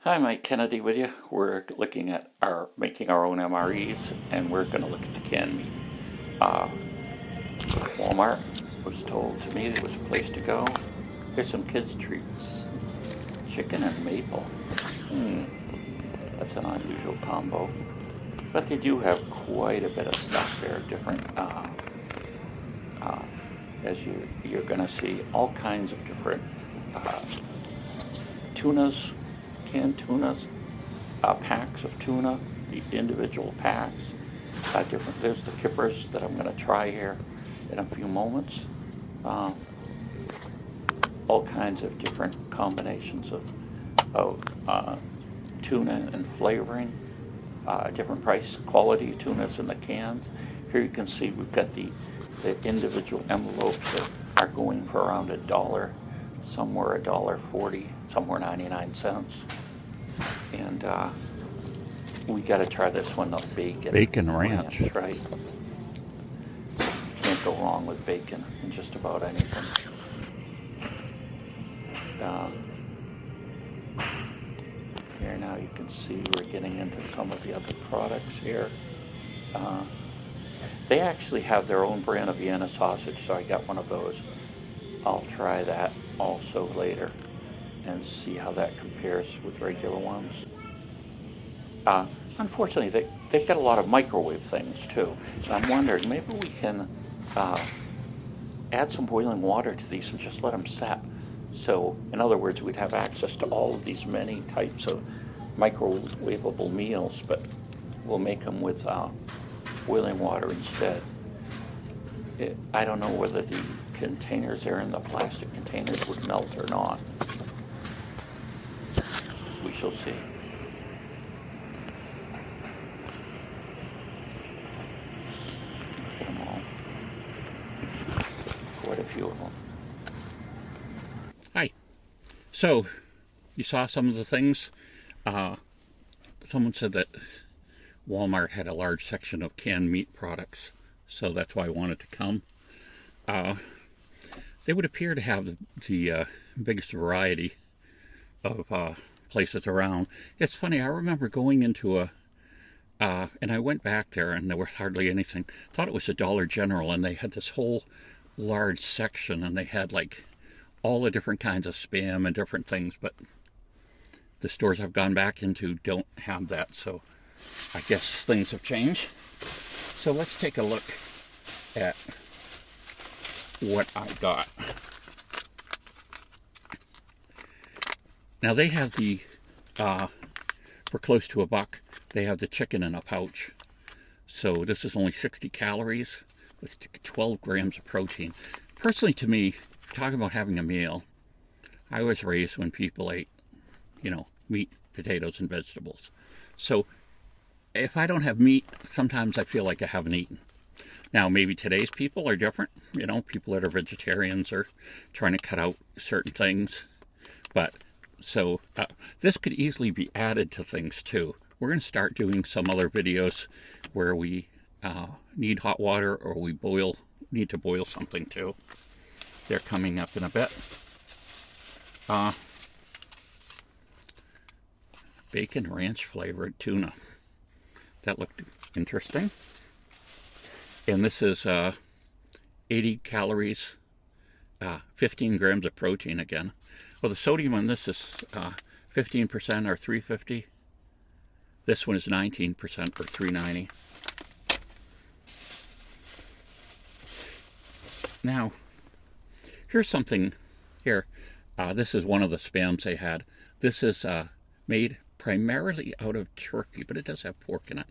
Hi, Mike Kennedy with you. We're looking at making our own MREs, and we're going to look at the canned meat. Uh, Walmart was told to me it was a place to go. Here's some kids' treats: chicken and maple. That's an unusual combo, but they do have quite a bit of stuff there. Different, uh, as you're going to see, all kinds of different uh, tunas, canned tunas, packs of tuna, the individual packs, different. There's the kippers that I'm going to try here in a few moments. Uh, all kinds of different combinations of tuna and flavoring, different price quality tunas in the cans. Here you can see we've got the individual envelopes that are going for around $1, somewhere $1.40, somewhere 99 cents. And we got to try this one, the bacon ranch, right? Can't go wrong with bacon in just about anything. Here now you can see we're getting into some of the other products here. They actually have their own brand of Vienna sausage, so I got one of those. I'll try that also later and see how that compares with regular ones. Unfortunately, they've got a lot of microwave things too. And I'm wondering, maybe we can add some boiling water to these and just let them set. So, in other words, we'd have access to all of these many types of microwavable meals, but we'll make them with boiling water instead. I don't know whether the containers there in the plastic containers would melt or not. We shall see. Look at them all. Quite a few of them. Hi. So, you saw some of the things. Someone said that Walmart had a large section of canned meat products, so that's why I wanted to come. They would appear to have the biggest variety of places around. It's funny, I remember going into and I went back there and there was hardly anything. Thought it was a Dollar General, and they had this whole large section, and they had like all the different kinds of Spam and different things, but the stores I've gone back into don't have that, so I guess things have changed. So let's take a look at what I got. Now they have the, for close to $1, they have the chicken in a pouch. So this is only 60 calories with 12 grams of protein. Personally, to me, talking about having a meal, I was raised when people ate, meat, potatoes, and vegetables. So if I don't have meat, sometimes I feel like I haven't eaten. Now, maybe today's people are different. People that are vegetarians are trying to cut out certain things. But, so, this could easily be added to things, too. We're going to start doing some other videos where we need hot water, or we need to boil something, too. They're coming up in a bit. Bacon ranch flavored tuna. That looked interesting. And this is 80 calories, 15 grams of protein again. Well, the sodium on this is 15% or 350. This one is 19% or 390. Now, here's something here. This is one of the Spams they had. This is made primarily out of turkey, but it does have pork in it.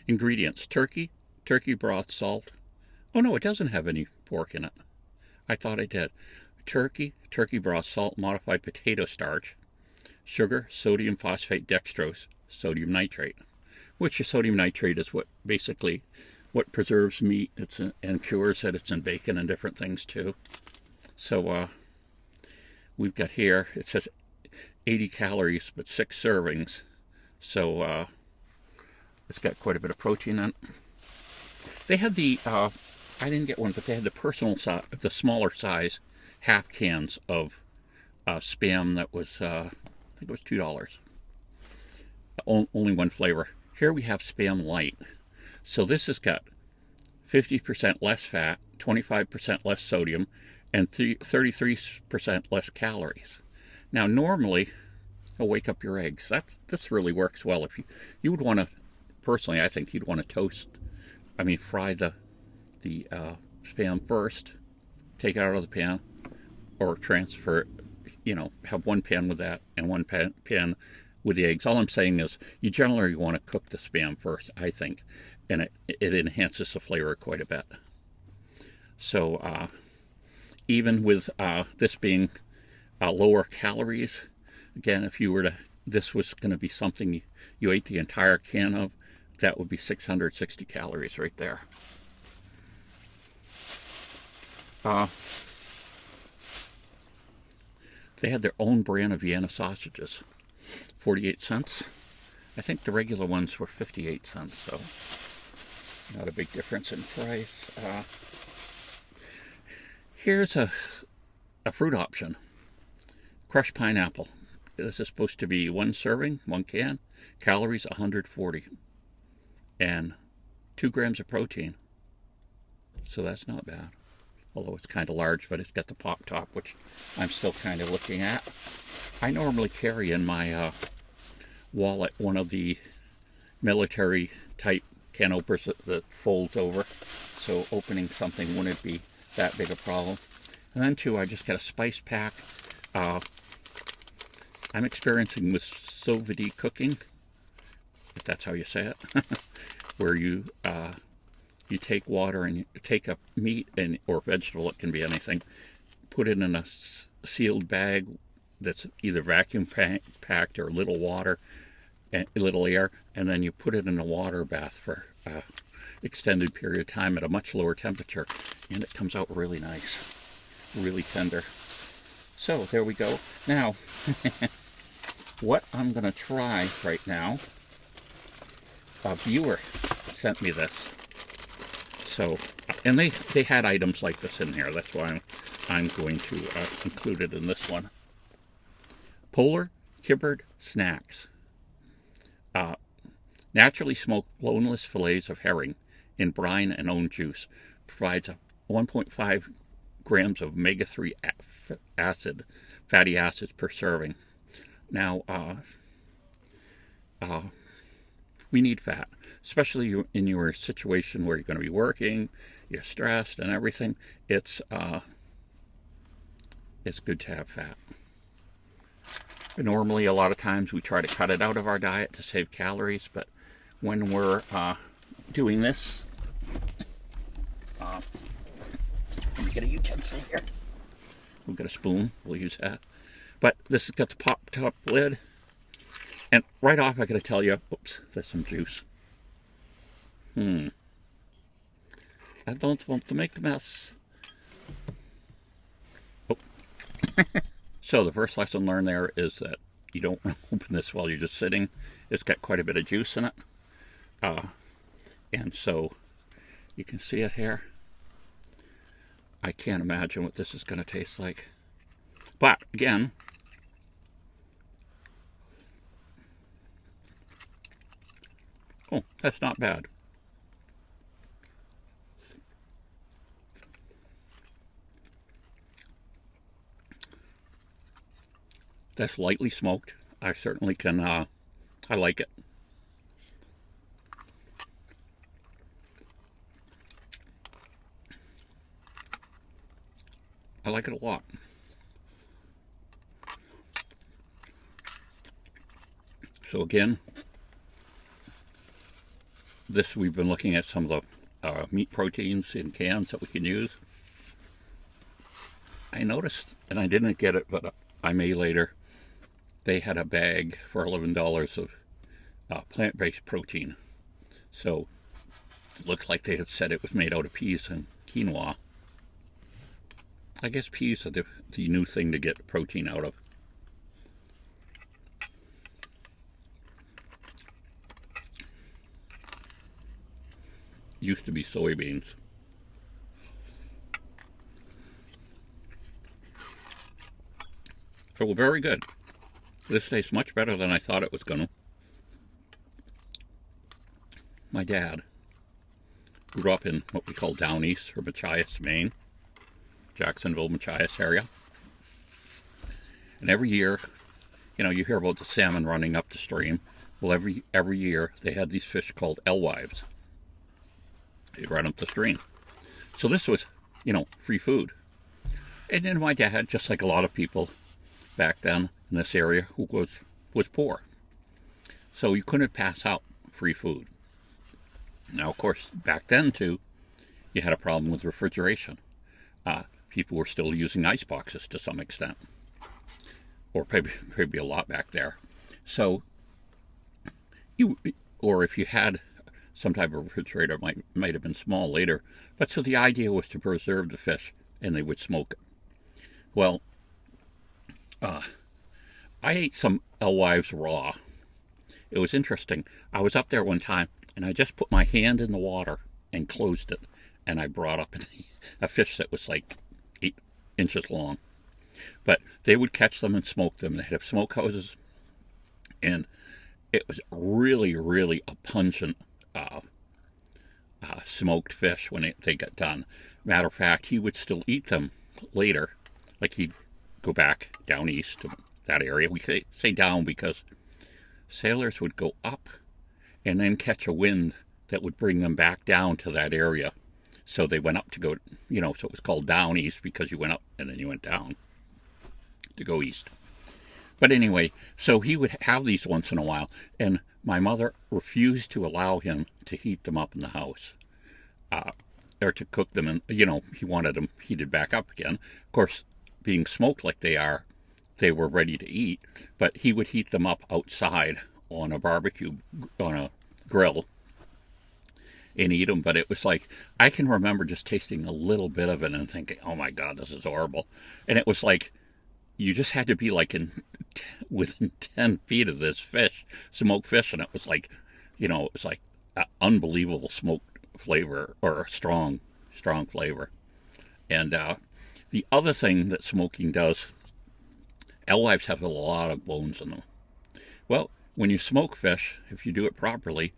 Ingredients: turkey broth, salt. Oh no, it doesn't have any pork in it. I thought it did. Turkey broth, salt, modified potato starch, sugar, sodium phosphate, dextrose, sodium nitrate. Which is sodium nitrate is what preserves meat. And cures it. It's in bacon and different things too. So we've got here, it says 80 calories, but 6 servings. So it's got quite a bit of protein in it. They had the, I didn't get one, but they had the smaller size half cans of Spam that was, I think it was $2. only one flavor. Here we have Spam Light. So this has got 50% less fat, 25% less sodium, and 33% less calories. Now normally, it'll wake up your eggs. This really works well. If you would want to, personally, I think you'd want to fry the Spam first, take it out of the pan, or transfer, have one pan with that and one pan with the eggs. All I'm saying is you generally want to cook the Spam first, I think, and it enhances the flavor quite a bit. So even with this being lower calories, again, if you were to, this was going to be something you ate the entire can of, that would be 660 calories right there. They had their own brand of Vienna sausages, 48 cents. I think the regular ones were 58 cents, so not a big difference in price. Here's a fruit option. Crushed pineapple. This is supposed to be one serving, one can. Calories 140. And 2 grams of protein. So that's not bad. Although it's kind of large, but it's got the pop top, which I'm still kind of looking at. I normally carry in my wallet one of the military type can openers that folds over. So opening something wouldn't be that big a problem. And then too, I just got a spice pack. I'm experiencing with sous vide cooking, if that's how you say it, where you take water and you take a meat or vegetable, it can be anything, put it in a sealed bag that's either vacuum packed or little water and little air, and then you put it in a water bath for extended period of time at a much lower temperature, and it comes out really nice, really tender. So there we go. Now, what I'm going to try right now, a viewer sent me this. So, and they had items like this in there. That's why I'm going to include it in this one. Polar kippered snacks. Naturally smoked boneless fillets of herring in brine and own juice. Provides 1.5 grams of omega-3 fatty acids per serving. Now, we need fat, especially in your situation where you're going to be working, you're stressed and everything. It's good to have fat. Normally, a lot of times we try to cut it out of our diet to save calories, but when we're doing this, let me get a utensil here. We'll get a spoon. We'll use that. But this has got the pop-top lid. And right off, I got to tell you, oops, there's some juice. I don't want to make a mess. Oh. So the first lesson learned there is that you don't open this while you're just sitting. It's got quite a bit of juice in it. And so you can see it here. I can't imagine what this is going to taste like. But again, oh, that's not bad. That's lightly smoked. I certainly can, I like it. I like it a lot. So again, we've been looking at some of the meat proteins in cans that we can use. I noticed, and I didn't get it, but I may later, they had a bag for $11 of plant-based protein. So it looks like they had said it was made out of peas and quinoa. I guess peas are the new thing to get protein out of. Used to be soybeans. So very good. This tastes much better than I thought it was going to. my dad grew up in what we call Down East, or Machias, Maine, Jacksonville, Machias area. And every year, you know, you hear about the salmon running up the stream. Well, every year they had these fish called alewives. They'd run up the stream. So this was, you know, free food. And then my dad, just like a lot of people back then in this area, who was poor. So you couldn't pass out free food. Now, of course, back then, too, you had a problem with refrigeration. People were still using ice boxes to some extent. Or maybe a lot back there. So, or if you had some type of refrigerator, it might have been small later. But so the idea was to preserve the fish, and they would smoke it. Well, I ate some alewives raw. It was interesting. I was up there one time, and I just put my hand in the water and closed it, and I brought up a fish that was like 8 inches long. But they would catch them and smoke them. They had smoke houses, and it was really, really a pungent smoked fish when they got done. Matter of fact, he would still eat them later. Like he'd go back down east to that area. We say down because sailors would go up and then catch a wind that would bring them back down to that area. So they went up to go, you know, so it was called down east because you went up and then you went down to go east. But anyway, so he would have these once in a while, and my mother refused to allow him to heat them up in the house, or to cook them, and, you know, he wanted them heated back up again. Of course, being smoked like they are, they were ready to eat, but he would heat them up outside on a barbecue, on a grill, and eat them. But it was like, I can remember just tasting a little bit of it and thinking, oh my God, this is horrible. And it was like, you just had to be like within 10 feet of this fish, smoked fish, and it was like, you know, it was like unbelievable smoked flavor, or strong flavor. And the other thing that smoking does, alewives have a lot of bones in them. Well, when you smoke fish, if you do it properly,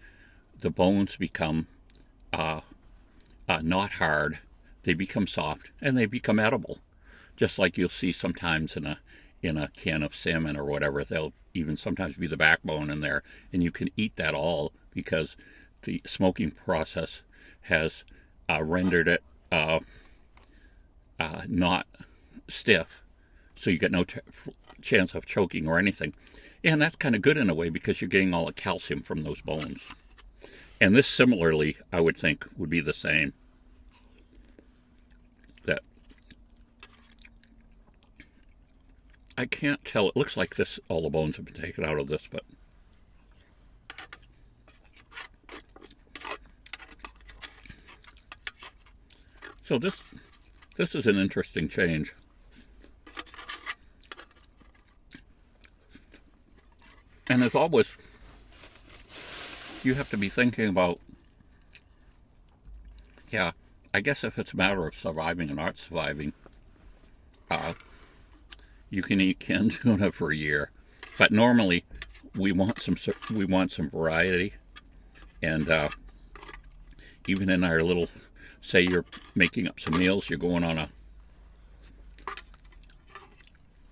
the bones become not hard, they become soft, and they become edible. Just like you'll see sometimes in a can of salmon or whatever, there'll even sometimes be the backbone in there, and you can eat that all because the smoking process has rendered it not stiff, so you get no chance of choking or anything. And that's kind of good in a way because you're getting all the calcium from those bones. And this similarly, I would think, would be the same. That I can't tell. It looks like this, all the bones have been taken out of this, but so this is an interesting change. And as always, you have to be thinking about, yeah, I guess if it's a matter of surviving and not surviving, you can eat canned tuna for a year. But normally, we want some variety, and even in our little, say you're making up some meals, you're going on a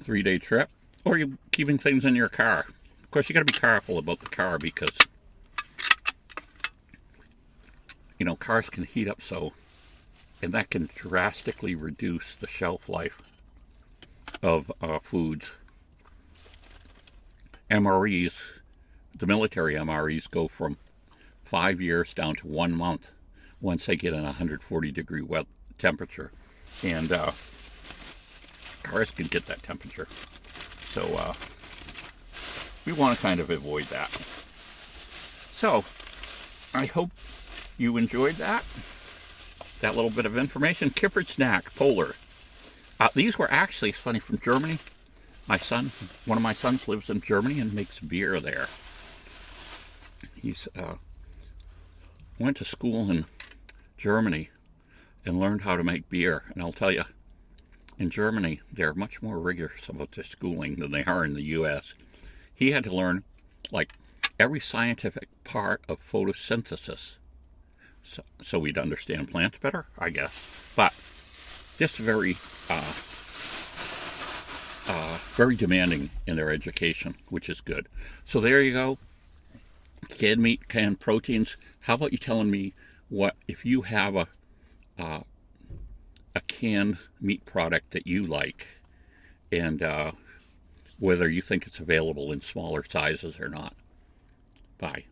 3-day trip, or you're keeping things in your car. Of course, you got to be careful about the car because, you know, cars can heat up so, and that can drastically reduce the shelf life of foods. MREs, the military MREs, go from 5 years down to 1 month once they get in 140-degree wet temperature, and cars can get that temperature. So we want to kind of avoid that. So I hope you enjoyed that little bit of information. Kippered snack, polar. These were actually, it's funny, from Germany. One of my sons lives in Germany and makes beer there. He's went to school in Germany and learned how to make beer. And I'll tell you, in Germany, they're much more rigorous about their schooling than they are in the U.S. He had to learn, like, every scientific part of photosynthesis. So we'd understand plants better, I guess. But just very demanding in their education, which is good. So there you go. Canned meat, canned proteins. How about you telling me what, if you have a canned meat product that you like, and whether you think it's available in smaller sizes or not. Bye.